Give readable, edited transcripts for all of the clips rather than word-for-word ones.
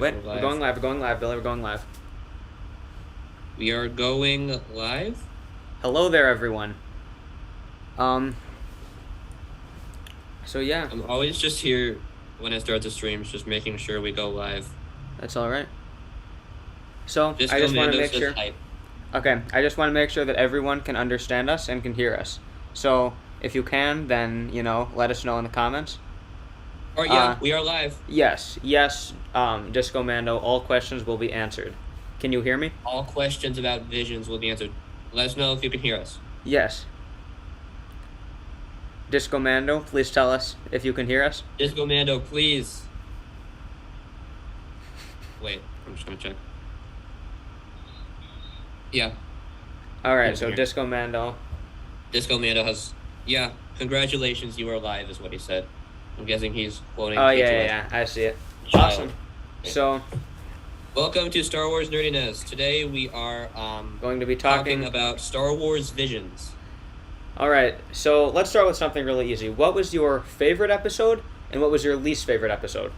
Wait, We're we're live. going live. We're going live, Billy. We're going live. We are going live? Hello there, everyone. So yeah, I'm always just here when I start the streams, just making sure we go live. that's all right. So Disco I just want to Mando make says sure. hype. Okay, I just want to make sure that everyone can understand us and can hear us. So if you can, then let us know in the comments. Or yeah, we are live. Yes. Disco Mando. All questions will be answered. Can you hear me? All questions about visions will be answered. Let us know if you can hear us. Yes. Disco Mando, please tell us if you can hear us. Disco Mando, please. Wait, I'm just gonna check. Yeah. All right. You So can hear. Disco Mando. Disco Mando has. Yeah, congratulations, you are live, is what he said. I'm guessing he's quoting. Oh KTS. yeah. I see it. Child. Awesome. Yeah. So Welcome to Star Wars Nerdiness. Today we are going to be talking about Star Wars visions. All right, so let's start with something really easy. What was your favorite episode, and what was your least favorite episode?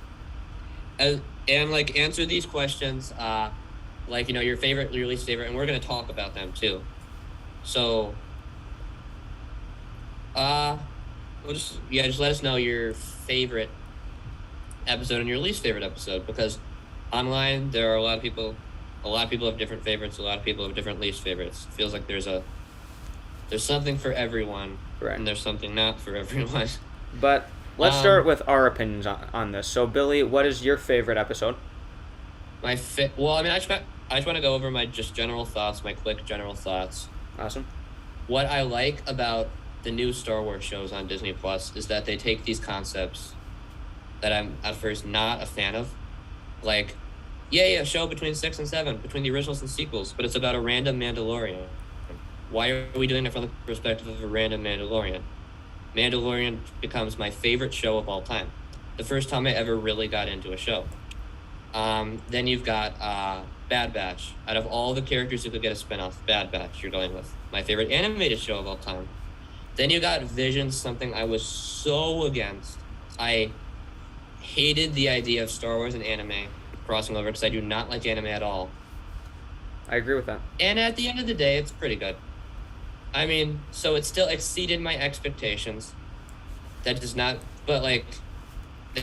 And answer these questions, your favorite, your least favorite, and we're gonna talk about them too. So, just let us know your favorite episode and your least favorite episode, because online there are a lot of people have different favorites, a lot of people have different least favorites. It feels like there's something for everyone, Right. and there's something not for everyone. But let's start with our opinions on this. So, Billy, what is your favorite episode? I just want to go over my general thoughts, my quick general thoughts. Awesome. What I like about the new Star Wars shows on Disney Plus is that they take these concepts that I'm at first not a fan of, like, a show between 6 and 7, between the originals and sequels, but it's about a random Mandalorian. Why are we doing it from the perspective of a random Mandalorian? Mandalorian becomes my favorite show of all time. The first time I ever really got into a show. Then you've got Bad Batch. Out of all the characters who could get a spinoff, Bad Batch you're going with. My favorite animated show of all time. Then you got Visions, something I was so against. I hated the idea of Star Wars and anime crossing over because I do not like anime at all. I agree with that. And at the end of the day, it's pretty good. I mean, so it still exceeded my expectations. That does not, but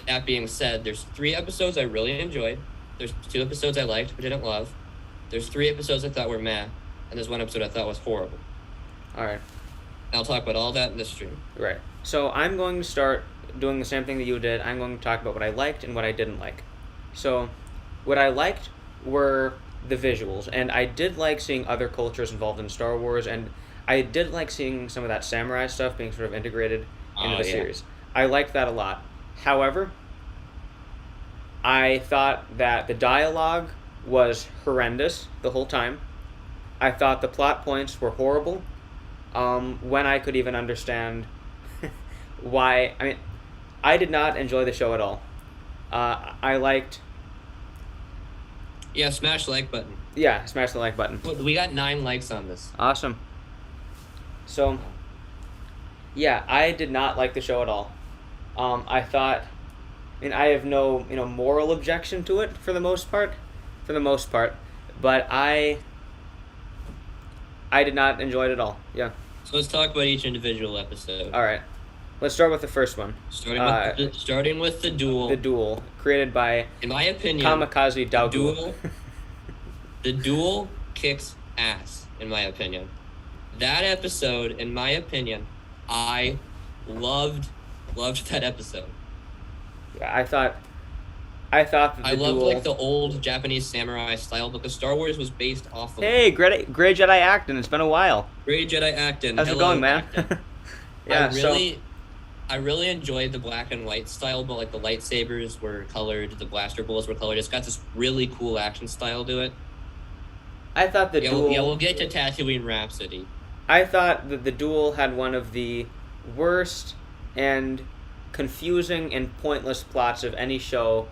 that being said, there's 3 episodes I really enjoyed. There's 2 episodes I liked but didn't love. There's 3 episodes I thought were meh, and there's 1 episode I thought was horrible. All right. I'll talk about all that in this stream. Right. So I'm going to start doing the same thing that you did. I'm going to talk about what I liked and what I didn't like. So, what I liked were the visuals, and I did like seeing other cultures involved in Star Wars, and I did like seeing some of that samurai stuff being sort of integrated into the series. I liked that a lot. However, I thought that the dialogue was horrendous the whole time. I thought the plot points were horrible. When I could even understand why. I mean, I did not enjoy the show at all. I liked. Yeah, smash the like button. Yeah, smash the like button. We got 9 likes on this. Awesome. So, yeah, I did not like the show at all. I thought, I have no, moral objection to it for the most part, but I did not enjoy it at all. Yeah. So let's talk about each individual episode. All right. Let's start with the first one. Starting with the duel. The duel, created by, in my opinion, Kamikaze Daogu. The duel kicks ass, in my opinion. That episode, in my opinion, I loved that episode. Yeah, I thought that the duel... loved the old Japanese samurai style, because Star Wars was based off of... Hey, Grey Jedi Acton, it's been a while. Grey Jedi Acton. How's it going, man? Yeah, I really enjoyed the black and white style, but the lightsabers were colored, the blaster bullets were colored. It's got this really cool action style to it. I thought the duel... Yeah, we'll get to Tatooine Rhapsody. I thought that the duel had one of the worst and confusing and pointless plots of any show,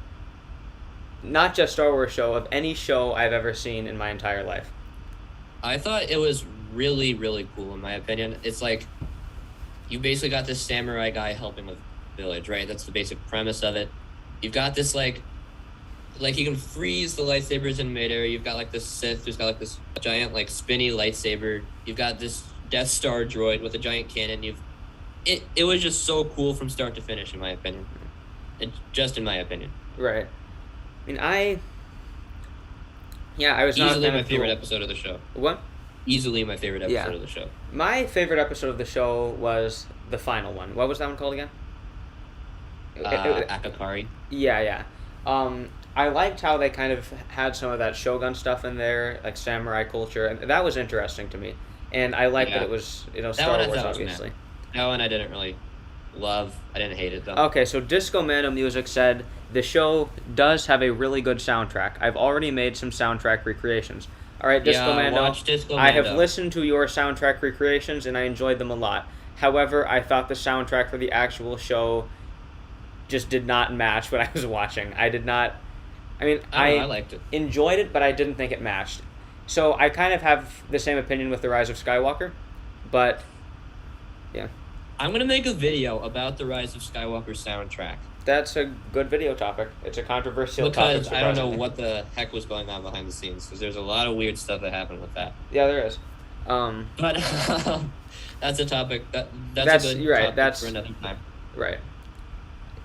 not just Star Wars show, of any show I've ever seen in my entire life. I thought it was really, really cool, in my opinion. It's like, you basically got this samurai guy helping the village, right? That's the basic premise of it. You've got this like he can freeze the lightsabers in midair. You've got like this Sith who's got like this giant like spinny lightsaber. You've got this Death Star droid with a giant cannon. It was just so cool from start to finish, in my opinion. Just in my opinion. Right. I mean, I was not easily a fan my of favorite Duel. episode of the show. What? Easily my favorite episode Yeah. of the show. My favorite episode of the show was the final one. What was that one called again? Akakari. Yeah. I liked how they kind of had some of that Shogun stuff in there, like samurai culture, and that was interesting to me. And I liked that it was, Star one I Wars, thought was obviously. That one I didn't really love. I didn't hate it, though. Okay, so Disco Mando Music said, the show does have a really good soundtrack. I've already made some soundtrack recreations. All right, Disco Mando, watch Disco I have Mando. listened to your soundtrack recreations, and I enjoyed them a lot. However, I thought the soundtrack for the actual show just did not match what I was watching. I did not... I liked it. enjoyed it, but I didn't think it matched. So I kind of have the same opinion with The Rise of Skywalker, but yeah. I'm going to make a video about the Rise of Skywalker soundtrack. That's a good video topic. It's a controversial topic. Because I don't know surprisingly. what the heck was going on behind the scenes, because there's a lot of weird stuff that happened with that. Yeah, there is. But that's a topic. That's a good you're right. topic That's for another time. right.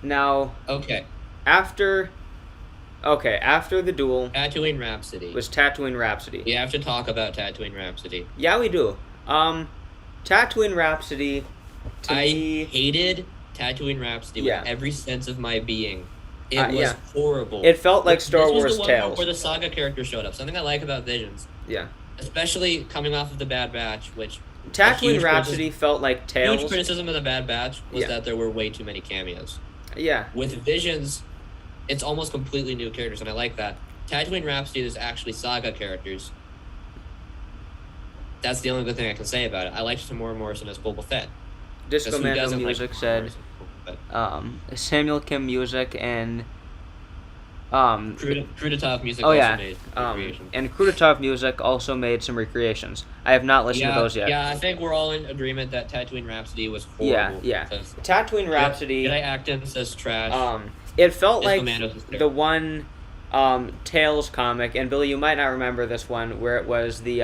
Now, Okay. after the duel Tatooine Rhapsody. was Tatooine Rhapsody. We have to talk about Tatooine Rhapsody. Yeah, we do. Tatooine Rhapsody. To I me, hated Tatooine Rhapsody with every sense of my being. It was horrible. it felt like Star this Wars was the one Tales. where the saga character showed up. Something I like about Visions, Yeah. especially coming off of the Bad Batch, which Tatooine Rhapsody felt like Tales. huge criticism of the Bad Batch was Yeah. that there were way too many cameos. Yeah. With Visions, it's almost completely new characters, and I like that. Tatooine Rhapsody is actually saga characters. That's the only good thing I can say about it. I liked Tamora Morrison as Boba Fett. Disco Who Mando doesn't like Music Tamora said Morrison as Boba Fett? Samuel Kim Music and Krutatov music also made recreations. and Krutatov Music also made some recreations. I have not listened to those yet. Yeah, I think we're all in agreement that Tatooine Rhapsody was horrible. Yeah. Tatooine Rhapsody. Jedi Acton says trash. It felt Disco like Mando's is the terrible. one Tales comic, and Billy, you might not remember this one, where it was the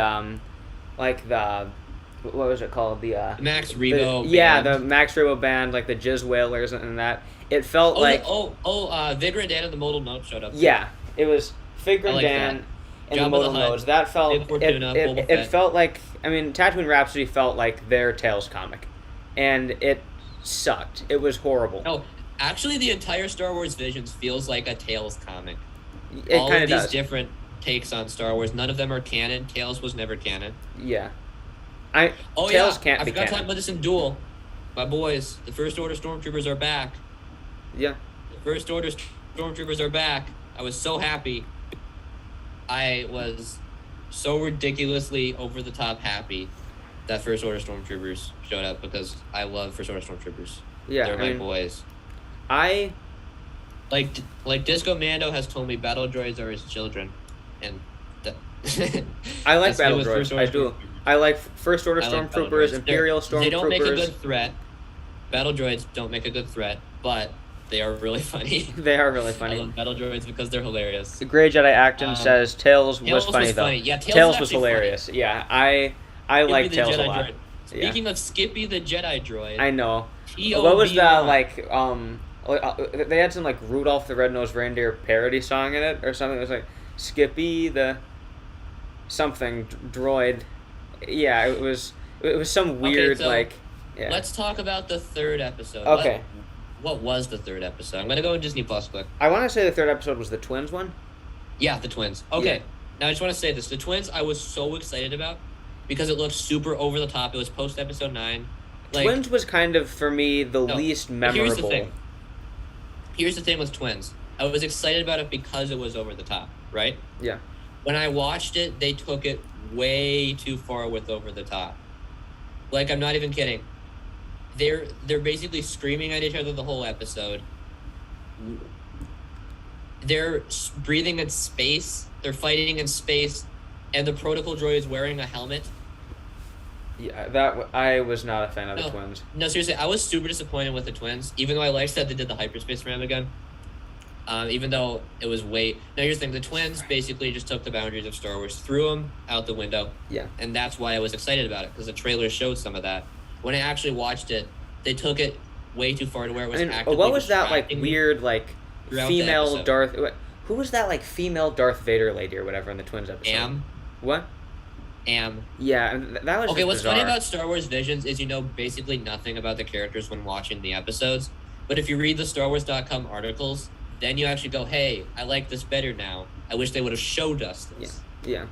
what was it called? The Max Rebo. the Max Rebo band, like the Jizz Whalers and that. It felt Vigor and Dan and the Modal Note showed up. Yeah, it was Figure I and like Dan and Jabba the Modal the Hutt, Nodes. That felt Bib Fortuna, Boba it Fett. felt like Tatooine Rhapsody felt like their Tales comic, and it sucked. It was horrible. No, actually, the entire Star Wars Visions feels like a Tales comic. It All kind of of these does. different takes on Star Wars, none of them are canon. Tales was never canon. Yeah, Oh Tales yeah, can't I be forgot to talk canon. about this in Duel. My boys, the First Order Stormtroopers are back. Yeah. The First Order Stormtroopers are back. I was so happy. I was so ridiculously over the top happy that First Order Stormtroopers showed up because I love First Order Stormtroopers. Yeah, They're my boys. I Like Disco Mando has told me battle droids are his children, and I like that's me battle with droids. First Order I do. Stormtroopers. I like First Order I like battle Stormtroopers, droids. Imperial Stormtroopers. They don't make a good threat. Battle droids don't make a good threat, but they are really funny. They are really I funny. love battle droids because they're hilarious. The Grey Jedi Acton says Tales was funny though. Yeah, Tales was actually hilarious. funny. Yeah, I like Skippy the Tales a Jedi lot. droid. Speaking of Skippy the Jedi droid, I know. T.O.B. What was the they had some like Rudolph the Red-Nosed Reindeer parody song in it or something. It was like Skippy the something droid. Yeah, it was some weird so yeah. Let's talk about the third episode. Okay. What was the third episode? I'm gonna go in Disney Plus quick. I want to say the third episode was the twins one. Yeah, the twins. Okay. Yeah. Now I just want to say this: the twins, I was so excited about because it looked super over the top. It was post episode 9. Twins was kind of for me the least memorable. Here's the thing. Here's the thing with twins. I was excited about it because it was over the top, right? Yeah. When I watched it, they took it way too far with over the top. Like, I'm not even kidding. They're basically screaming at each other the whole episode. They're breathing in space. They're fighting in space, and the protocol droid is wearing a helmet. Yeah, I was not a fan of the twins. No, seriously, I was super disappointed with the twins, even though I liked that they did the hyperspace ram again. Even though it was way. Now here's the thing: the twins basically just took the boundaries of Star Wars, threw them out the window. Yeah. And that's why I was excited about it, because the trailer showed some of that. When I actually watched it, they took it way too far to where it was actively what was that like distracting me weird like throughout the female episode. Darth? Who was that like female Darth Vader lady or whatever in the twins episode? Am. What? Am. Yeah, that was Okay, just what's bizarre. funny about Star Wars Visions is you know basically nothing about the characters when watching the episodes. But if you read the StarWars.com articles, then you actually go, hey, I like this better now. I wish they would have showed us this. Yeah.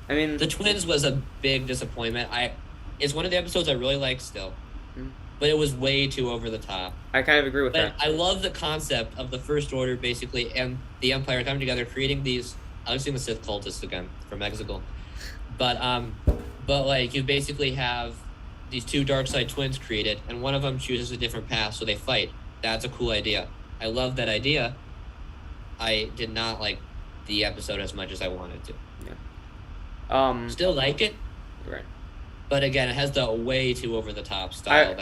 I mean, The Twins was a big disappointment. It's one of the episodes I really like still. But it was way too over the top. I kind of agree with But that. I love the concept of the First Order basically and the Empire coming together, creating these. I was seeing the Sith cultists again from Mexico, but like you basically have these two dark side twins created, and one of them chooses a different path, so they fight. That's a cool idea. I love that idea. I did not like the episode as much as I wanted to. Yeah. Still like it, Right. but again, it has the way too over the top style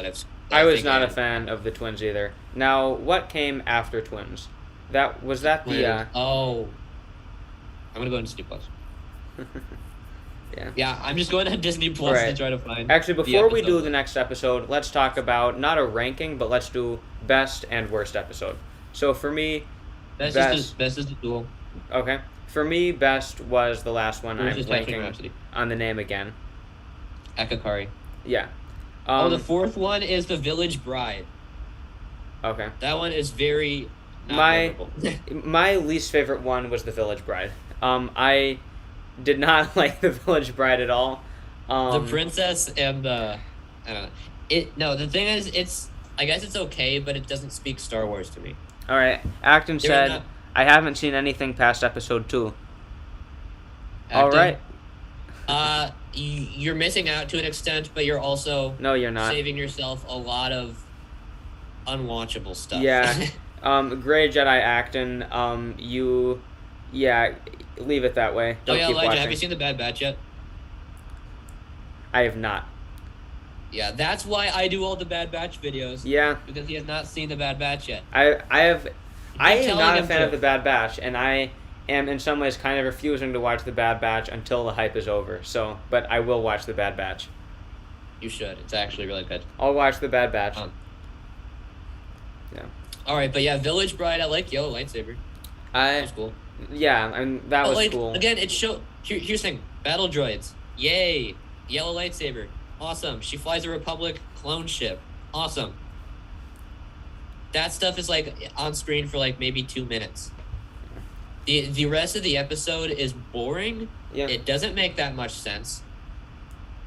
I was not a fan of the twins either. Now, what came after twins? That the. Oh, I'm gonna go into Disney Plus. Yeah. Yeah, I'm just going to Disney Plus Right. to try to find. Actually, before we do episode. the next episode, let's talk about not a ranking, but let's do best and worst episode. So for me, best is the duel. okay. For me, best was the last one. Worst I'm is Tatooine blanking Rhapsody. on the name again. Akakari. Yeah. The fourth one is the Village Bride. Okay. That one is very not My- memorable. My least favorite one was the Village Bride. I did not like the Village Bride at all. The princess and the I don't know. The thing is, I guess it's okay, but it doesn't speak Star Wars to me. All right. Acton They're said, not- "I haven't seen anything past episode 2." All Acting. right. You're missing out to an extent, but you're also No, you're not. saving yourself a lot of unwatchable stuff. Yeah. Gray Jedi Acton. Leave it that way. Oh Don't yeah, keep Elijah, watching. have you seen The Bad Batch yet? I have not. Yeah, that's why I do all the Bad Batch videos. Yeah. Because he has not seen The Bad Batch yet. I am telling not a him fan to. of the Bad Batch, and I am in some ways kind of refusing to watch the Bad Batch until the hype is over. So, but I will watch the Bad Batch. You should. It's actually really good. I'll watch the Bad Batch. Yeah. All right, but yeah, Village Bride. I like Yellow Lightsaber. That was cool. Yeah, and that But was like, cool. Again, it showed. Here's the thing: battle droids. Yay! Yellow lightsaber. Awesome. She flies a Republic clone ship. Awesome. That stuff is like on screen for like maybe 2 minutes. The rest of the episode is boring. Yeah. It doesn't make that much sense.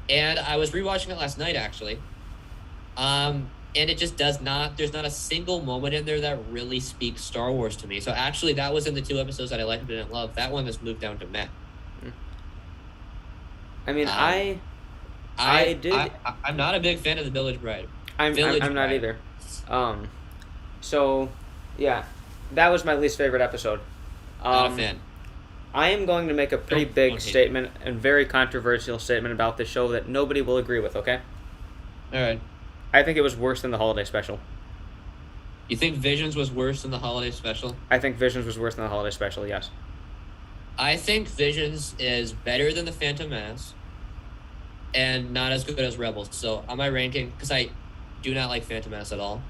And I was rewatching it last night actually. And it just does not. There's not a single moment in there that really speaks Star Wars to me. So actually, that was in the 2 episodes that I liked but didn't love. That one has moved down to meh. I mean, I'm not a big fan of the Village Bride. I'm not Bride. either. So, yeah, that was my least favorite episode. Not a fan. I am going to make a pretty Don't big hate it. statement and very controversial statement about this show that nobody will agree with. Okay, All right. I think it was worse than the holiday special. You think Visions was worse than the holiday special? I think Visions was worse than the holiday special. Yes. I think Visions is better than the Phantom Menace, and not as good as Rebels. So on my ranking, because I do not like Phantom Menace at all,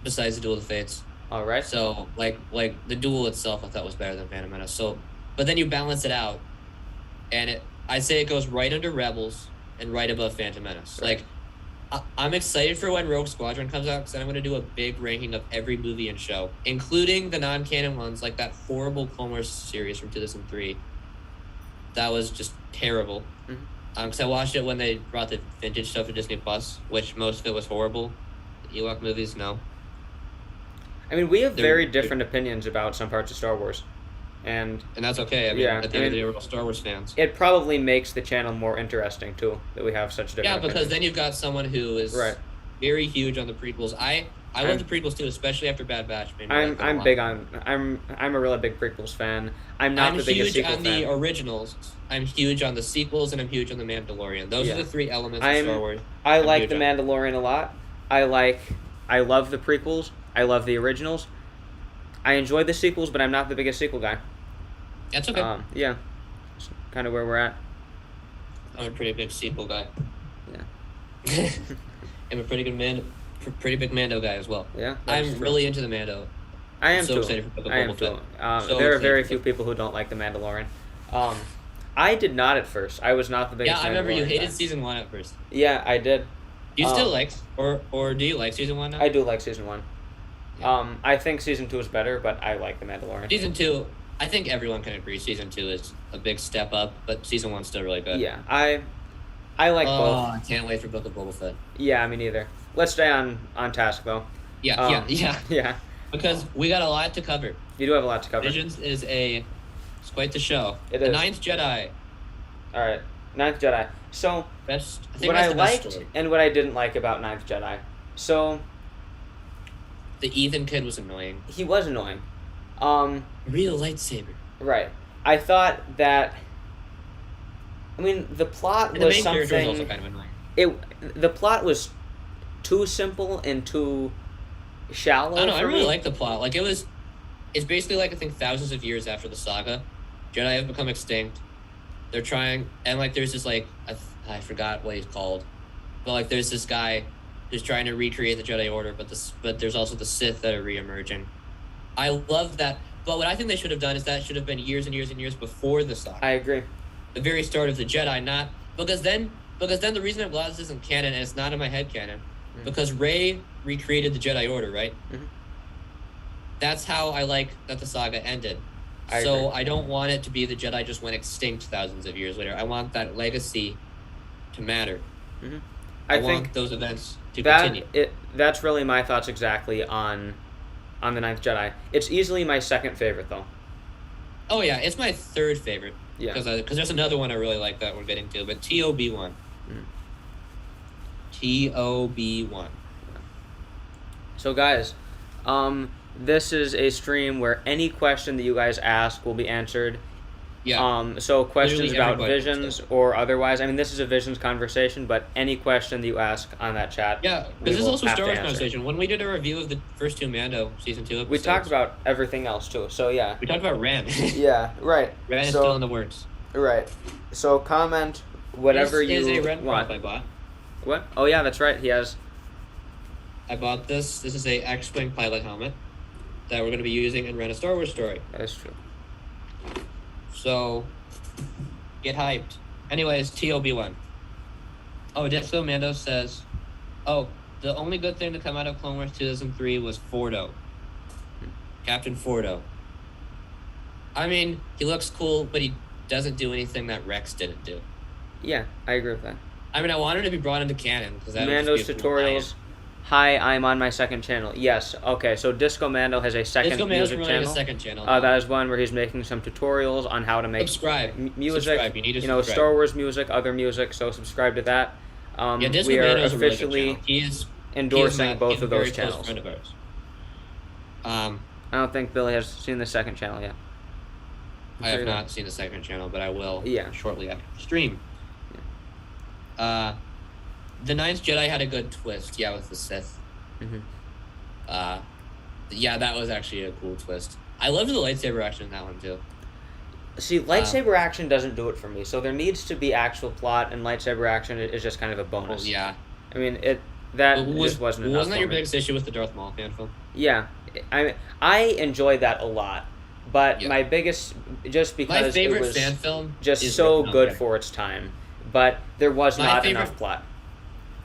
besides the Duel of the Fates. All right. So like the duel itself, I thought was better than Phantom Menace. So, but then you balance it out, and I'd say it goes right under Rebels and right above Phantom Menace. Right. Like, I'm excited for when Rogue Squadron comes out because I'm going to do a big ranking of every movie and show, including the non-canon ones, like that horrible Clone Wars series from 2003. That was just terrible. Mhm. Because I watched it when they brought the vintage stuff to Disney Plus, which most of it was horrible. The Ewok movies, no. I mean, we have They're- very different opinions about some parts of Star Wars, and And that's okay. I mean, Yeah, at the end of the day, we're all Star Wars fans. it probably makes the channel more interesting too that we have such different. Yeah, because opinions. then you've got someone who is Right. very huge on the prequels. I I'm- love the prequels too, especially after Bad Batch. Made me like them a I'm lot. big on I'm a really big prequels fan. I'm not I'm the biggest huge sequel on fan. the originals. I'm huge on the sequels, and I'm huge on the Mandalorian. Those Yeah. are the 3 elements I'm- of Star Wars. I I'm like huge the on. Mandalorian a lot. I love the prequels. I love the originals. I enjoyed the sequels, but I'm not the biggest sequel guy. That's okay. Yeah, that's kind of where we're at. I'm a pretty big sequel guy. Yeah. I'm a pretty big Mando guy as well. Yeah, I'm really into the Mando. I am so too. excited for Book of I am Boba too. Fett. So there are very excited few for- people who don't like the Mandalorian. I did not at first. I was not the biggest. Yeah, I remember you Mandalorian hated guy. season 1 at first. Yeah, I did. Do you still like, or do you like season 1 now? I do like season 1. Yeah. I think season 2 is better, but I like the Mandalorian. Season 2, I think everyone can agree season 2 is a big step up, but season 1's still really good. Yeah, I like both. I can't wait for Book of Boba Fett. Yeah, me neither. Let's stay on task though. Yeah. Yeah. Because we got a lot to cover. You do have a lot to cover. Visions it's quite the show. It The is. Ninth Jedi. All right, Ninth Jedi. So I think what that's I the best liked story. and what I didn't like about Ninth Jedi. So The Ethan kid was annoying. he was annoying. Real lightsaber. Right. I thought that. I mean, the plot And the was main character was also something. kind of annoying. The plot was too simple and too shallow. I don't know. I for really me. like the plot. Like it's basically like I think thousands of years after the saga, Jedi have become extinct. They're trying, and like there's this like I forgot what he's called, but like there's this guy who's trying to recreate the Jedi Order, but there's also the Sith that are reemerging. I love that, but what I think they should have done is that should have been years and years and years before the saga. I agree. The very start of the Jedi, not because then the reason I'm glad this isn't canon and it's not in my head canon, because Rey recreated the Jedi Order, right? Mhm. That's how I like that the saga ended. I So agree. I don't want it to be the Jedi just went extinct thousands of years later. I want that legacy to matter. I want think those events to continue. that's really my thoughts exactly on the Ninth Jedi. It's easily my second favorite though. Oh yeah, it's my third favorite. Yeah. Because there's another one I really like that we're getting to, but TOB1. TOB1. So guys, this is a stream where any question that you guys ask will be answered. Yeah. So questions Literally about everybody wants visions that. or otherwise. I mean, this is a visions conversation, but any question that you ask on that chat. Yeah, we because this is will also have Star to Wars answer. conversation. When we did a review of the first 2 Mando season 2 episodes, We talked about everything else too. So yeah. We talked about Ren. Yeah. Right. Ren is So- still in the works. Right. So comment whatever This you is a Ren want. prop I bought. What? Oh yeah, that's right. He has. I bought this. This is a X-Wing pilot helmet that we're going to be using in Ren a Star Wars story. That is true. So, get hyped. Anyways, TOB1. Oh, Disco Mando says, oh, the only good thing to come out of Clone Wars 2003 was Fordo. Captain Fordo. I mean, he looks cool, but he doesn't do anything that Rex didn't do. Yeah, I agree with that. I mean, I wanted to be brought into canon because that Mando's would just be a cool tutorials. Hi, I'm on my second channel. Yes. Okay. So Disco Mando has a second Disco Mando's music running channel. a second channel. That is one where he's making some tutorials on how to make Subscribe. music. Subscribe. You need to You know, subscribe. Star Wars music, other music. So subscribe to that. Yeah, Disco we are Mando's a really good officially channel. He is endorsing both he's of a those very close channels. friend of ours. I don't think Billy has seen the second channel yet. I have not seen the second channel, but I will shortly after the stream. The Ninth Jedi had a good twist, with the Sith. Yeah, that was actually a cool twist. I loved the lightsaber action in that one too. See, lightsaber action doesn't do it for me. So there needs to be actual plot, and lightsaber action is just kind of a bonus. Well, yeah. I mean, just wasn't enough. Wasn't that for your me. biggest issue with the Darth Maul fan film? Yeah, I enjoyed that a lot, but Yeah. my biggest just because My favorite it was fan film just is so Darth Maul good fan. for its time, but there was My not favorite- enough plot.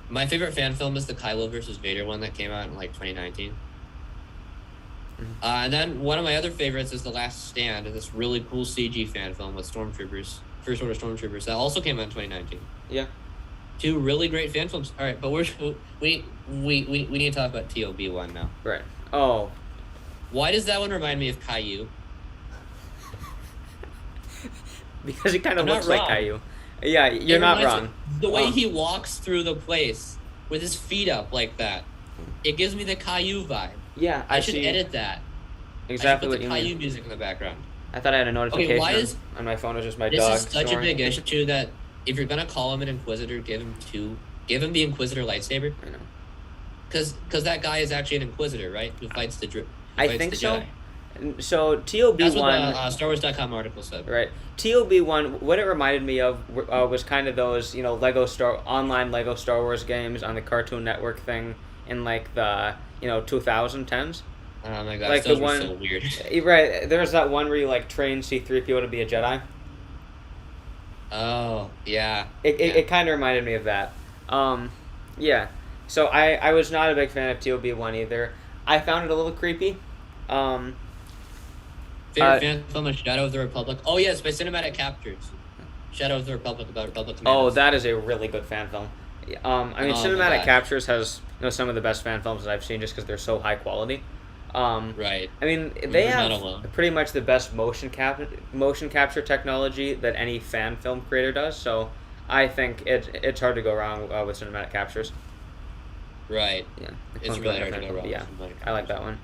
My favorite fan film is the Kylo versus Vader one that came out in like 2019. And then one of my other favorites is The Last Stand, this really cool CG fan film with Stormtroopers, First Order Stormtroopers, that also came out in 2019. Yeah. 2 really great fan films. All right, but we need to talk about TOB1 now. Right. Oh, Why does that one remind me of Caillou? because he kind of I'm not looks like wrong. Caillou. Yeah, you're It not reminds wrong. me- The way Oh. he walks through the place with his feet up like that, it gives me the Caillou vibe. Yeah, I should see edit that. exactly I what should put you the Caillou mean. music in the background. I thought I had a notification why is- on my phone. It was just my This dog. is such snoring. a big issue that if you're gonna call him an Inquisitor, give him the Inquisitor lightsaber. I know. Because that guy is actually an Inquisitor, right? Who fights the I think so. So TOB That's what one, the StarWars.com article said. right? TOB one. What it reminded me of was kind of those online Lego Star Wars games on the Cartoon Network thing in like the 2010s. Oh my gosh, Like those the were one, so weird. right? There's that one where you like train C-3PO to be a Jedi. Oh, yeah. It kind of reminded me of that. Yeah. So I was not a big fan of TOB one either. I found it a little creepy. Favorite fan film is Shadow of the Republic. Oh yes, by Cinematic Captures. Shadow of the Republic about Republic Oh, Commandos. that is a really good fan film. I mean, Oh my Cinematic gosh. Captures has some of the best fan films that I've seen just because they're so high quality. Right. I mean, We're they not have alone. pretty much the best motion capture technology that any fan film creator does. So I think it's hard to go wrong with Cinematic Captures. Right. Yeah, It's really hard to go wrong. Yeah, with Cinematic I like Captures. that one.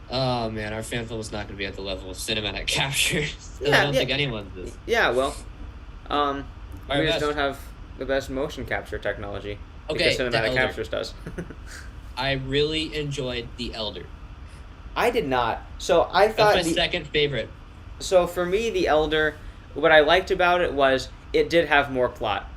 Oh man, our fan film is not going to be at the level of Cinematic Captures. Yeah, I don't yeah. think anyone's is. Yeah, well, Our we just best. don't have the best motion capture technology. Okay, Because The Cinematic Elder. Captures does. I really enjoyed The Elder. I did not. So I That's thought my second favorite. So for me, The Elder, what I liked about it was it did have more plot.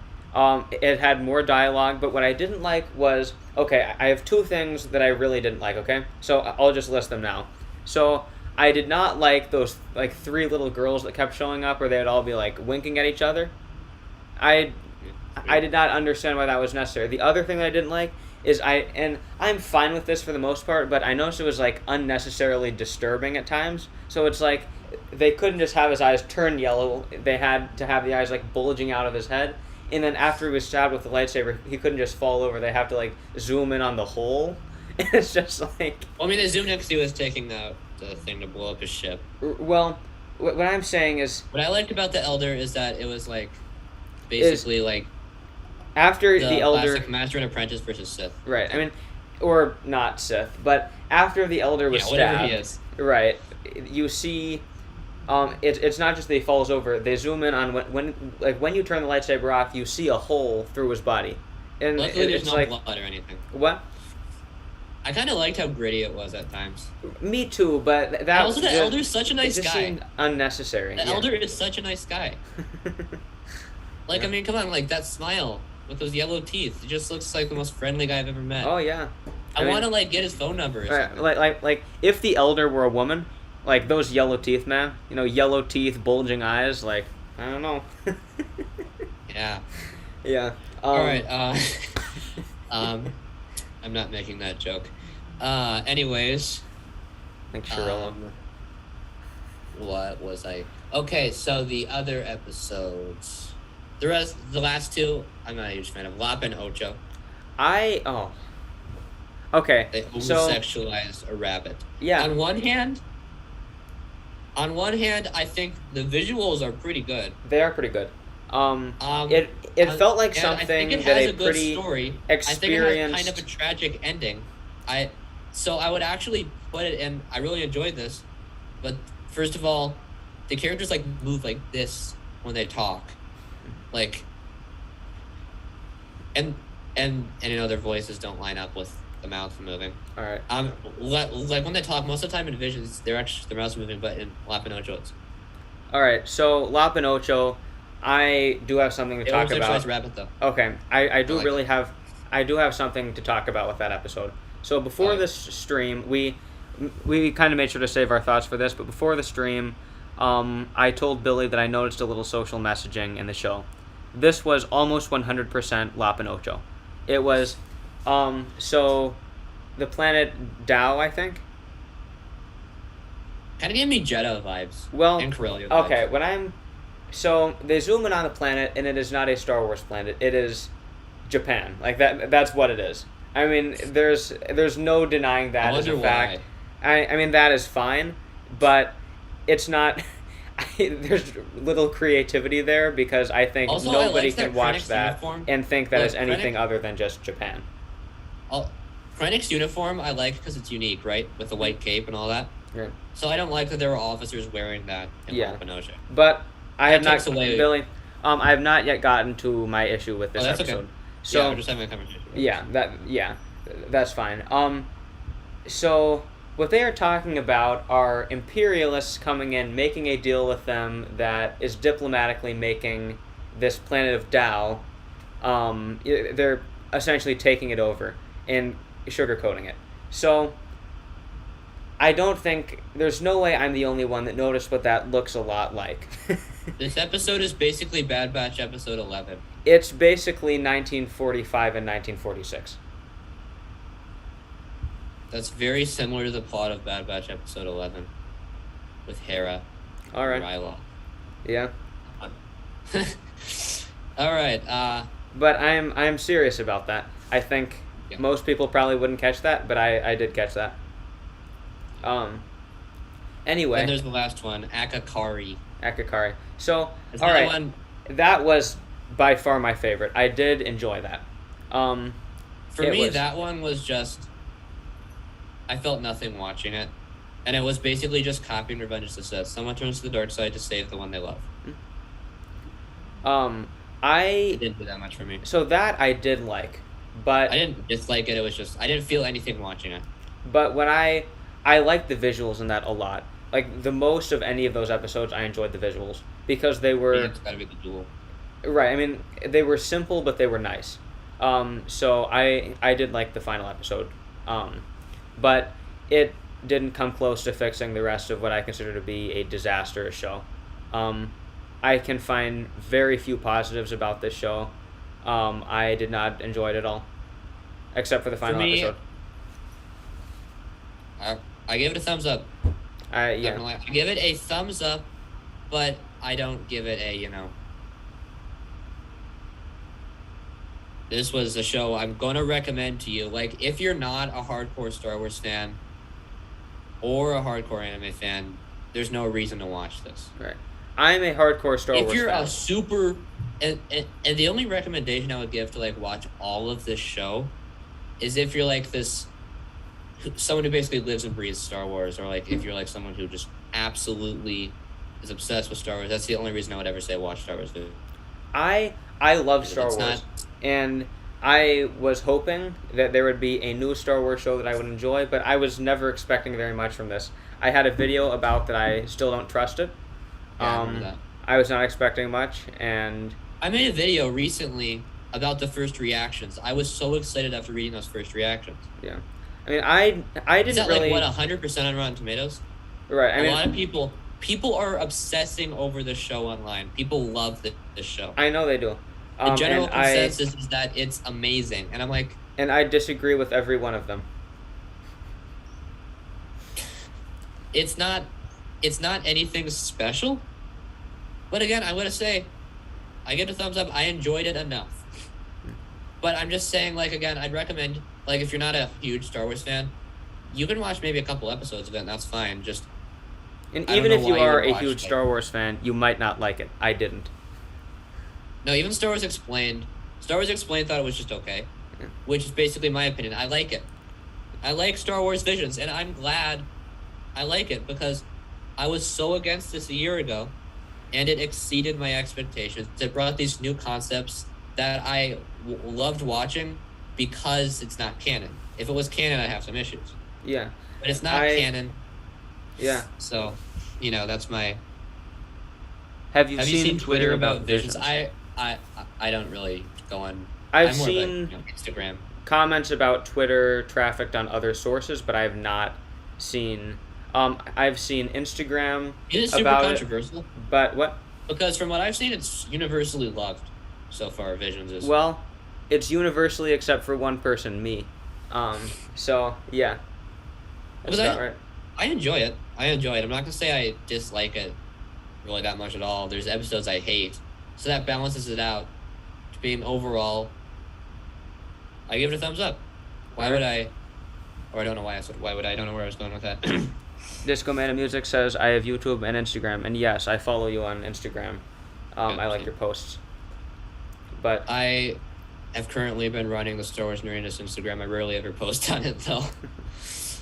It had more dialogue, but what I didn't like was, okay, I have two things that I really didn't like, okay? So I'll just list them now. So I did not like those like three little girls that kept showing up where they'd all be like winking at each other. I did not understand why that was necessary. The other thing that I didn't like is I'm fine with this for the most part, but I noticed it was like unnecessarily disturbing at times. So it's like they couldn't just have his eyes turn yellow. They had to have the eyes like bulging out of his head. And then after he was stabbed with the lightsaber, he couldn't just fall over. They have to like zoom in on the hole. It's just like, Well, I mean, they zoomed in because he was taking the thing to blow up his ship. well, what I'm saying is What I liked about The Elder is that it was like basically like after the Elder, classic Master and Apprentice versus Sith. right? I mean, or not Sith, but after the Elder was Yeah, whatever stabbed, he is. right? You see, it's not just that he falls over. They zoom in on when you turn the lightsaber off, you see a hole through his body, and Luckily, there's it's no like blood or anything. what? I kind of liked how gritty it was at times. Me too, but that And also, the Elder's such a it nice just guy. seemed unnecessary. The yeah. Elder is such a nice guy. Like, Yeah. I mean, come on, like that smile with those yellow teeth. He just looks like the most friendly guy I've ever met. Oh yeah. I mean, want to like get his phone number. Or something. like if the Elder were a woman, like those yellow teeth, man. Yellow teeth, bulging eyes. Like I don't know. Yeah. Yeah. All right. I'm not making that joke. Anyways. Like Shirella. What was I? Okay, so the other episodes, the last two, I'm not a huge fan of. Lop and Ocho. Okay. They So homosexualized a rabbit. yeah. On one hand, I think the visuals are pretty good. They are pretty good. It Uh, felt like and I something think it that has a good pretty story. I think it has kind experienced. of a tragic ending. So I would actually put it in. I really enjoyed this, but first of all, the characters like move like this when they talk, like, and their voices don't line up with the mouth moving. All right. Like when they talk, most of the time in Visions, their mouth's moving, but in Lapinocho, it's All right. So Lop and Ocho, I do have something to it talk was about. rabbit though. Okay, I do like really have, I do have something to talk about with that episode. So before Alright. this stream, we kind of made sure to save our thoughts for this, but before the stream, I told Billy that I noticed a little social messaging in the show. This was almost 100% Lop and Ocho. It was, so the planet Dow, I think. Kind of gave me Jeddah vibes. Well, and Corellia vibes. okay, so they zoom in on the planet, and it is not a Star Wars planet. It is Japan. Like that's what it is. I mean, there's no denying that as a fact. I mean, that is fine, but it's not. There's little creativity there because I think Also, nobody I can like watch Krennic's that uniform. and think that Look, is anything Krennic- other than just Japan. Krennic's uniform I like because it's unique, right? With the white cape and all that. Right. So I don't like that there were officers wearing that in Yeah. Lapinocho. But I have That not, takes away- Billy. I have not yet gotten to my issue with this that's episode. okay. So we're just having a conversation. yeah, that's fine. So what they are talking about are imperialists coming in, making a deal with them that is diplomatically making this planet of Tao. They're essentially taking it over and sugarcoating it. So I don't think there's no way I'm the only one that noticed what that looks a lot like. This episode is basically Bad Batch episode 11. It's basically 1945 and 1946. That's very similar to the plot of Bad Batch episode 11 with Hera. All right. Ryloth. Yeah. All right. But I'm serious about that. I think most people probably wouldn't catch that, but I did catch that. Anyway. And there's the last one, Akakari. Akakari. So, Is all that right. one? That was by far my favorite. I did enjoy that. For me, that one was just... I felt nothing watching it. And it was basically just copying Revenge of the Sith. Someone turns to the dark side to save the one they love. It didn't do that much for me. So that I did like, but... I didn't dislike it, it was just... I didn't feel anything watching it. But when I liked the visuals in that a lot. Like, the most of any of those episodes, I enjoyed the visuals. Because they were... Yeah, it's gotta be the duel. Right, I mean, they were simple, but they were nice. So I did like the final episode. But it didn't come close to fixing the rest of what I consider to be a disastrous show. I can find very few positives about this show. I did not enjoy it at all. Except for the final episode. I give it a thumbs up. I give it a thumbs up, but I don't give it a, This was a show I'm going to recommend to you. Like, if you're not a hardcore Star Wars fan or a hardcore anime fan, there's no reason to watch this. Right. I'm a hardcore Star Wars fan. If you're a super... And the only recommendation I would give to, like, watch all of this show is if you're, like, someone who basically lives and breathes Star Wars, or, like, if you're, like, someone who just absolutely is obsessed with Star Wars. That's the only reason I would ever say watch Star Wars. I love Star Wars. And I was hoping that there would be a new Star Wars show that I would enjoy, but I was never expecting very much from this. I had a video about that I still don't trust it. I was not expecting much, and... I made a video recently about the first reactions. I was so excited after reading those first reactions. Yeah. I mean, I didn't Is that really... like, 100% on Rotten Tomatoes? Right, I mean... A lot of people are obsessing over the show online. People love this show. I know they do. The general consensus is that it's amazing, and I'm like... And I disagree with every one of them. It's not anything special, but again, I'm gonna say, I give it a thumbs up. I enjoyed it enough, but I'm just saying, like, again, I'd recommend, like, if you're not a huge Star Wars fan, you can watch maybe a couple episodes of it, and that's fine. Just... And even if you are a huge Star Wars fan, you might not like it. I didn't. No, even Star Wars Explained thought it was just okay, which is basically my opinion. I like it. I like Star Wars Visions, and I'm glad I like it because I was so against this a year ago, and it exceeded my expectations. It brought these new concepts that I loved watching because it's not canon. If it was canon, I'd have some issues. Yeah. But it's not canon. Yeah. So, that's my... Have you seen Twitter about Visions? I don't really go on... I've seen Instagram. Comments about Twitter trafficked on other sources, but I have not seen... I've seen Instagram It is super controversial. But what? Because from what I've seen, it's universally loved so far, Visions is. Well, it's universally except for one person, me. So, yeah. That's about right. I enjoy it. I'm not going to say I dislike it really that much at all. There's episodes I hate. So that balances it out to being overall, I give it a thumbs up. Why would I... Or I don't know why I said why would I don't know where I was going with that. Disco Man of Music says, I have YouTube and Instagram. And yes, I follow you on Instagram. I like your posts. But I have currently been running the Star Wars Nerdiness Instagram. I rarely ever post on it, though.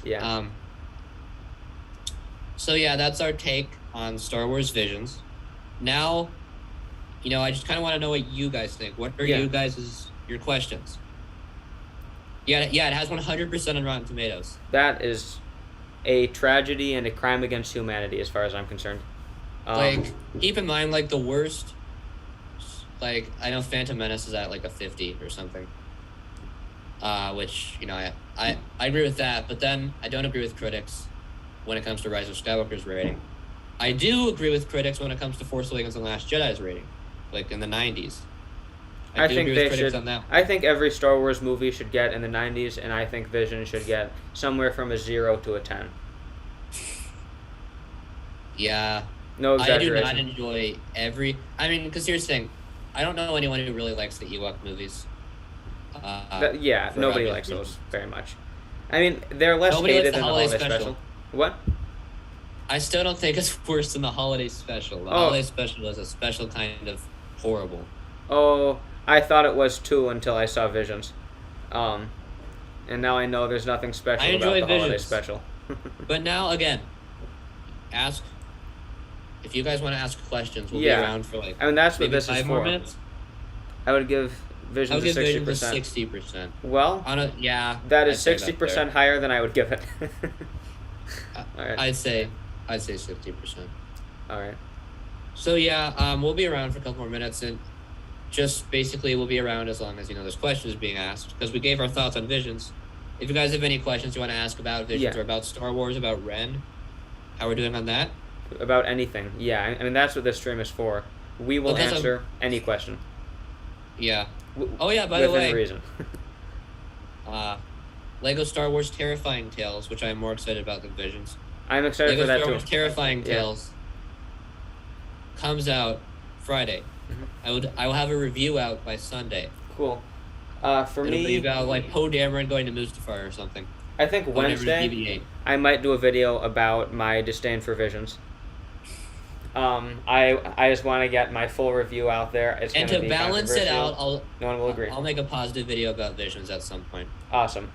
Yeah. So, yeah, that's our take on Star Wars Visions. Now, I just kind of want to know what you guys think. What are your questions? Yeah, it has 100% on Rotten Tomatoes. That is a tragedy and a crime against humanity, as far as I'm concerned. Like, keep in mind, like, the worst, like, I know Phantom Menace is at, like, a 50 or something. Which, you know, I agree with that, but then I don't agree with critics when it comes to Rise of Skywalker's rating. I do agree with critics when it comes to Force Awakens and Last Jedi's rating, like, in the 90s. I think they should. I think every Star Wars movie should get in the 90s, and I think Vision should get somewhere from a 0 to a 10. Yeah. No exaggeration. I do not enjoy every... I mean, because here's the thing. I don't know anyone who really likes the Ewok movies. Nobody likes those very much. I mean, they're less hated than the Holiday Special. What? I still don't think it's worse than the Holiday Special. The Holiday Special is a special kind of horrible. Oh, I thought it was too until I saw Visions. And now I know there's nothing special about the Holiday Special. But now, again, ask... If you guys want to ask questions, we'll be around for like. I mean, that's what this is 5 for. more minutes. I would give Visions a 60%. 60%. Well, that is 60% higher than I would give it. All right. I'd say 60%. All right. So we'll be around for a couple more minutes, and just basically we'll be around as long as there's questions being asked, because we gave our thoughts on Visions. If you guys have any questions you want to ask about Visions or about Star Wars, about Ren, how we're doing on that. About anything, I mean, that's what this stream is for. We will answer any question. Yeah. By the way, within reason. Lego Star Wars Terrifying Tales, which I'm more excited about than Visions. I'm excited Lego for that Star too. Wars Terrifying Tales comes out Friday. Mm-hmm. I will have a review out by Sunday. Cool. For me, be about like Poe Dameron going to Mustafar or something. I think Wednesday I might do a video about my disdain for Visions. I just want to get my full review out there. It's and to balance it out, no one will agree. I'll make a positive video about Visions at some point. Awesome.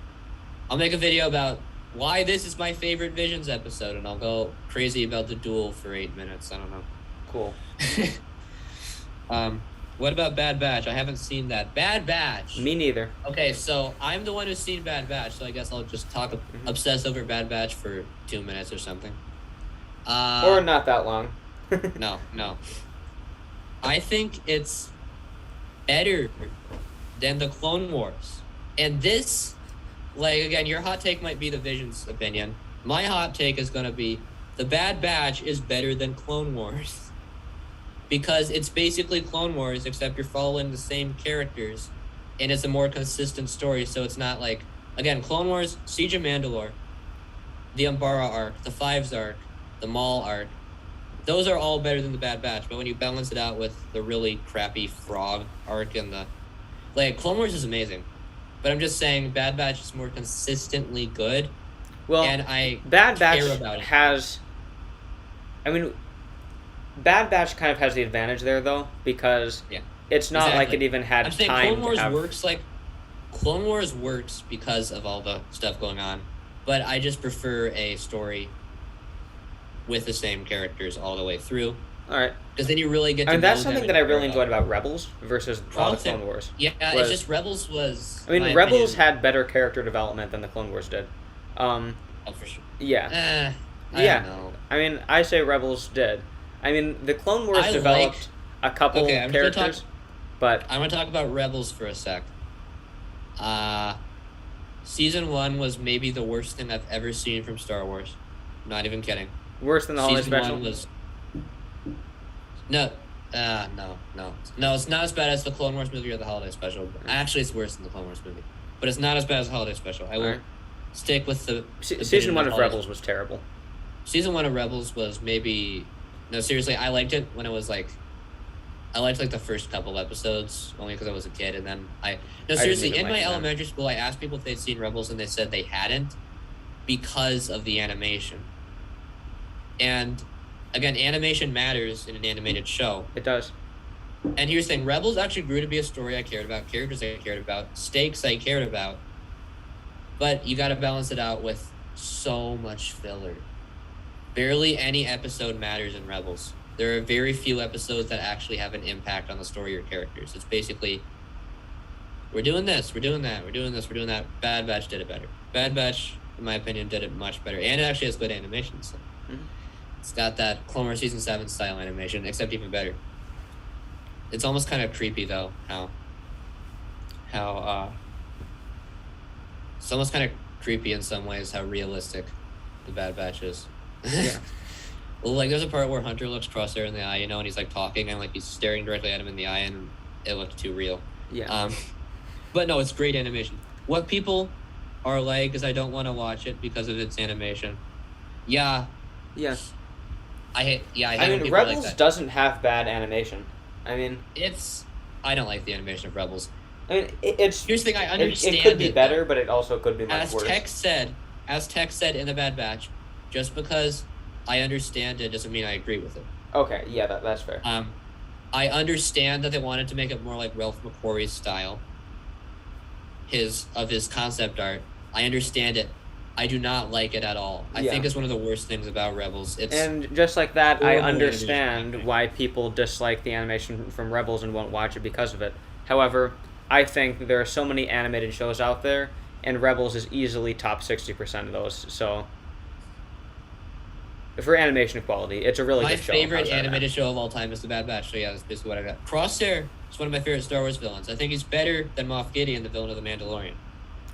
I'll make a video about why this is my favorite Visions episode, and I'll go crazy about the duel for 8 minutes. I don't know. Cool. What about Bad Batch? I haven't seen that. Bad Batch. Me neither. Okay, so I'm the one who's seen Bad Batch, so I guess I'll just obsess over Bad Batch for 2 minutes or something. Or not that long. No. I think it's better than the Clone Wars. And this, again, your hot take might be the Visions opinion. My hot take is going to be the Bad Batch is better than Clone Wars. Because it's basically Clone Wars, except you're following the same characters. And it's a more consistent story, so it's not like... Again, Clone Wars, Siege of Mandalore, the Umbara arc, the Fives arc, the Maul arc, those are all better than the Bad Batch, but when you balance it out with the really crappy Frog arc and the... Clone Wars is amazing. But I'm just saying Bad Batch is more consistently good. Well, and Bad Batch about it. has... I mean, Bad Batch kind of has the advantage there, though, because it's not like it even had I'm saying time Clone Wars to have... works Clone Wars works because of all the stuff going on, but I just prefer a story with the same characters all the way through. All right. Because then you really get to know that's something that I really enjoyed about Rebels versus all the Clone Wars. Yeah, it's just Rebels was... I mean, Rebels had better character development than the Clone Wars did. Oh, for sure. Yeah. I don't know. I mean, I say Rebels did. I mean, the Clone Wars developed a couple characters, but... I'm going to talk about Rebels for a sec. Season 1 was maybe the worst thing I've ever seen from Star Wars. Not even kidding. Worse than the Holiday Special? Season 1 was... No, it's not as bad as the Clone Wars movie or the Holiday Special. Actually, it's worse than the Clone Wars movie. But it's not as bad as the Holiday Special. I will stick with the Season 1 of Rebels was terrible. Season 1 of Rebels was maybe... No, seriously, I liked it when it was I liked the first couple episodes, only because I was a kid, and then No, seriously, in my elementary school, I asked people if they'd seen Rebels, and they said they hadn't because of the animation. And... Again, animation matters in an animated show. It does. And here's the thing. Rebels actually grew to be a story I cared about, characters I cared about, stakes I cared about. But you got to balance it out with so much filler. Barely any episode matters in Rebels. There are very few episodes that actually have an impact on the story or characters. It's basically, we're doing this, we're doing that, we're doing this, we're doing that. Bad Batch did it better. Bad Batch in my opinion, did it much better, and it actually has good animation. So. Mhm. It's got that Clone Wars Season 7 style animation, except even better. It's almost kind of creepy though, how it's almost kind of creepy in some ways how realistic the Bad Batch is. Yeah. Well, like there's a part where Hunter looks Crosshair in the eye, and he's like talking and like he's staring directly at him in the eye, and it looked too real. Yeah. But no, it's great animation. What people are like is I don't want to watch it because of its animation. Yeah. Yeah. I hate I when mean, people are like Rebels that. doesn't have bad animation. I mean, I don't like the animation of Rebels. I mean, it's Here's the thing, I understand it could be it, better, though. but it also could be much As worse. Tech said in the Bad Batch, just because I understand it doesn't mean I agree with it. Okay, yeah, that's fair. I understand that they wanted to make it more like Ralph McQuarrie's style, his concept art. I understand it. I do not like it at all. I think it's one of the worst things about Rebels. And just like that, I horrible understand animation. why people dislike the animation from Rebels and won't watch it because of it. However, I think there are so many animated shows out there, and Rebels is easily top 60% of those. So, for animation quality, it's a really My good show. favorite How's that, animated show of all time is The Bad Batch. So yeah, that's basically what I got. Crosshair is one of my favorite Star Wars villains. I think he's better than Moff Gideon, the villain of The Mandalorian.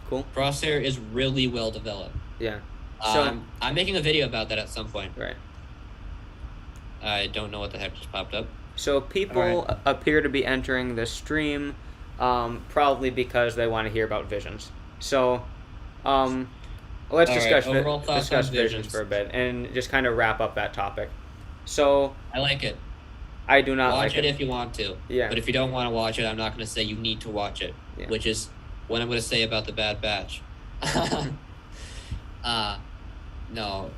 Cool. Crosshair is really well developed. Yeah. So I'm making a video about that at some point. right. I don't know what the heck just popped up. So people appear to be entering this stream, probably because they want to hear about visions. So, let's discuss overall thoughts on visions for a bit and just kind of wrap up that topic. So I like it. I do not Watch like it if you want to. Yeah. But if you don't want to watch it, I'm not going to say you need to watch it, Yeah. which is what I'm going to say about The Bad Batch. No.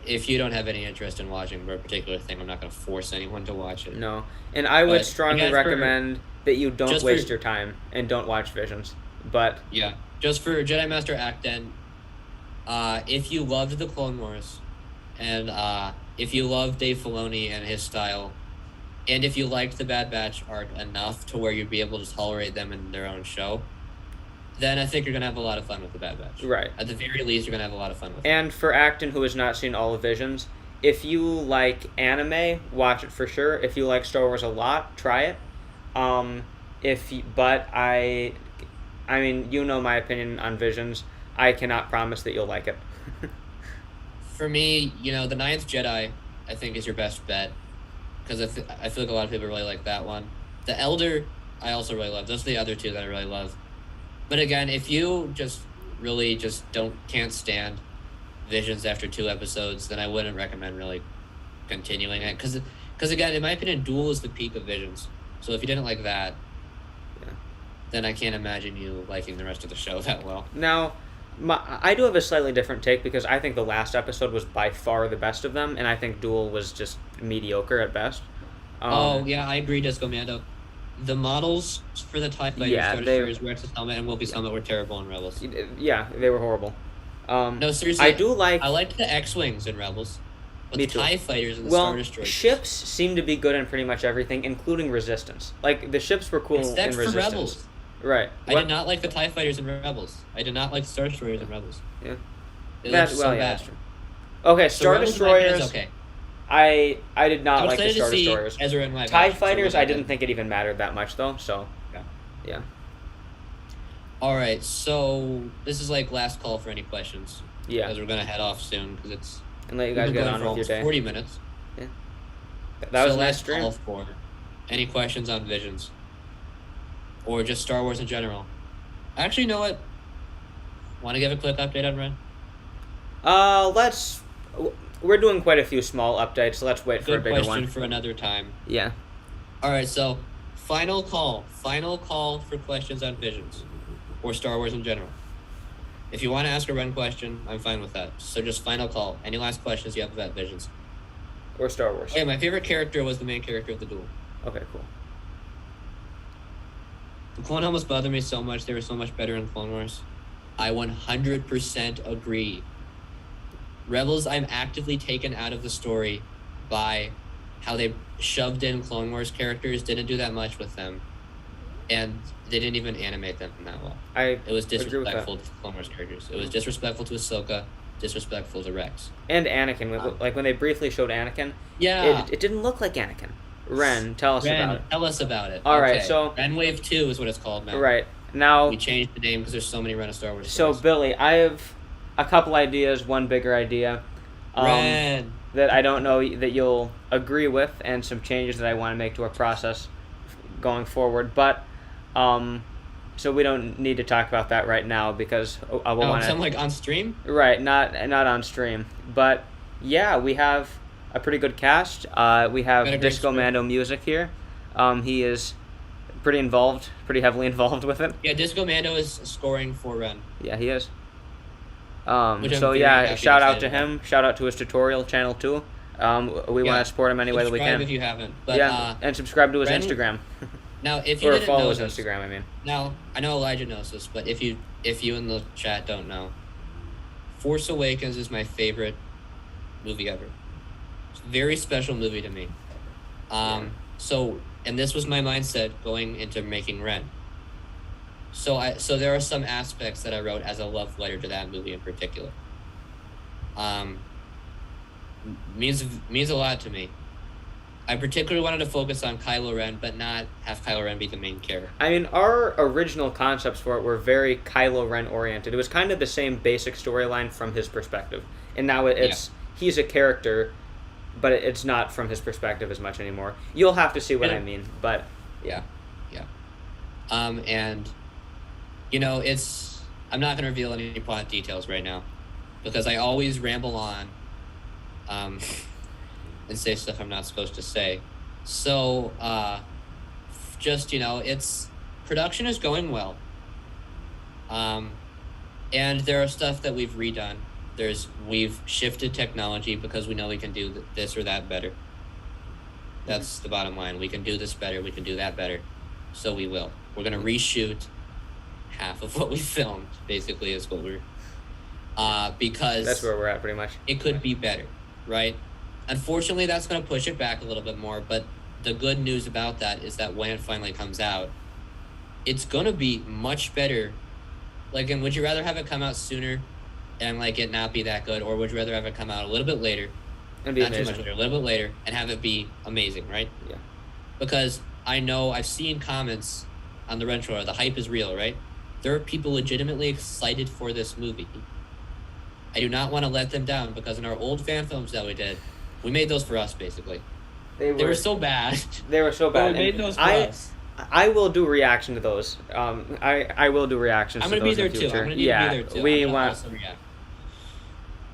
If you don't have any interest in watching a particular thing, I'm not going to force anyone to watch it. No, and I would But, strongly again, recommend that you don't just waste for- your time and don't watch Visions. But Yeah. Just for Jedi Master Acten, if you loved the Clone Wars, and if you loved Dave Filoni and his style, and if you liked the Bad Batch art enough to where you'd be able to tolerate them in their own show, then I think you're going to have a lot of fun with the Bad Batch. right. At the very least, you're going to have a lot of fun with it. And for Acton, who has not seen all of Visions, if you like anime, watch it for sure. If you like Star Wars a lot, try it. But I mean, you know my opinion on Visions. I cannot promise that you'll like it. For me, the Ninth Jedi, I think, is your best bet. Because I feel like a lot of people really like that one. The Elder, I also really love. Those are the other two that I really love. But again, if you can't stand Visions after 2 episodes, then I wouldn't recommend really continuing it. Because again, in my opinion, Duel is the peak of Visions. So if you didn't like that, then I can't imagine you liking the rest of the show that well. Now, I do have a slightly different take because I think the last episode was by far the best of them, and I think Duel was just mediocre at best. I agree, Disco Mando. The models for the TIE Fighters, Star Destroyers, Rex's helmet, and Wilby's helmet were terrible in Rebels. Yeah, they were horrible. No, seriously, I liked the X-Wings in Rebels, but Me the too. TIE Fighters and the Star Destroyers. Ships seem to be good in pretty much everything, including Resistance. Like, the ships were cool Except in for Resistance. Rebels. Right. I did not like the TIE Fighters in Rebels. I did not like the Star Destroyers in Rebels. Yeah. They looked so bad. That's true. Okay, So Star Rebels, in my opinion, Destroyers. is okay. I did I not was like the excited Star to see Destroyers. Ezra and my TIE Batch, Fighters, so I didn't think it even mattered that much, though, so. Yeah. All right, so this is like last call for any questions. Yeah. Because we're gonna head off soon because it's. And let you we've guys been get going on for with your almost day. 40 minutes. That was So a nice last stream. call for any questions on Visions, or just Star Wars in general. Actually, you know what? Want to give a quick update on Ren? We're doing quite a few small updates, so let's wait for a Good bigger question one. for another time. Yeah. All right, so final call for questions on Visions, or Star Wars in general. If you want to ask a Ren question, I'm fine with that. So just final call. Any last questions you have about Visions? Or Star Wars. Okay, my favorite character was the main character of the duel. Okay, cool. The Clone Helmets bothered me so much. They were so much better in Clone Wars. I 100% agree. Rebels, I'm actively taken out of the story by how they shoved in Clone Wars characters, didn't do that much with them. and they didn't even animate them that well. I It was agree with that. disrespectful to Clone Wars characters. It was disrespectful to Ahsoka, disrespectful to Rex. And Anakin, like when they briefly showed Anakin, Yeah. it didn't look like Anakin. Ren, tell us about it. Tell us about it. All right, Okay. so Ren Wave 2 is what it's called now. right now, We changed the name because there's so many Ren of Star Wars so stories. Billy, I have a couple ideas. One bigger idea. Ren. That I don't know that you'll agree with, and some changes that I want to make to our process going forward. But so we don't need to talk about that right now because I will want to. I'm like on stream? Right, not on stream, but yeah, we have a pretty good cast. We have Got a great Disco script. Mando music here. He is pretty heavily involved with it. Yeah, Disco Mando is scoring for Ren. Yeah, he is. Which I'm So very yeah, happy shout and out to excited him. Shout out to his tutorial channel too. We want to support him any way that we Subscribe can. if you haven't. But Yeah, and subscribe to his Ren- Instagram now if you or didn't follow know his this, Instagram. I mean, now I know Elijah knows this, but if you in the chat don't know, Force Awakens is my favorite movie ever. It's a very special movie to me. So and this was my mindset going into making Ren. So there are some aspects that I wrote as a love letter to that movie in particular. Means a lot to me. I particularly wanted to focus on Kylo Ren, but not have Kylo Ren be the main character. I mean, our original concepts for it were very Kylo Ren oriented. It was kind of the same basic storyline from his perspective, and now he's a character, but it's not from his perspective as much anymore. You'll have to see what I mean, but yeah. And I'm not gonna reveal any plot details right now, because I always ramble on, and say stuff I'm not supposed to say. So, it's production is going well. And there are stuff that we've redone. We've shifted technology because we know we can do this or that better. That's the bottom line. We can do this better. We can do that better. So we will. We're gonna reshoot half of what we filmed. Basically, is what we're. Because that's where we're at pretty much. It could be better, right? Unfortunately, that's going to push it back a little bit more, but the good news about that is that when it finally comes out, it's going to be much better. Like, and would you rather have it come out sooner and, like, it not be that good, or would you rather have it come out a little bit later, It'd be not amazing. too much later, a little bit later, and have it be amazing, right? Yeah. Because I know I've seen comments on the Ren trailer, the hype is real, right? There are people legitimately excited for this movie. I do not want to let them down, because in our old fan films that we did, we made those for us, basically. They were so bad. They were so bad. But we made those for us. I will do reaction to those. I will do reactions. I'm to gonna be those there in the too. future. I'm gonna need yeah, to be there too. we I'm gonna want. also react.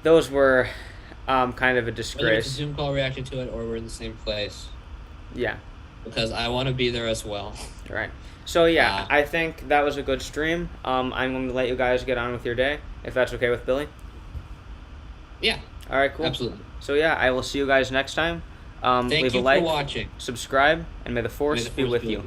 Those were kind of a Whether it's a disgrace. Zoom call reacting to it, or we're in the same place, Yeah. because I want to be there as well. Right. So yeah, I think that was a good stream. I'm going to let you guys get on with your day, if that's okay with Billy. Yeah. All right, cool. Absolutely. So yeah, I will see you guys next time. Thank Leave you a like, for watching. subscribe, and may the force be with you.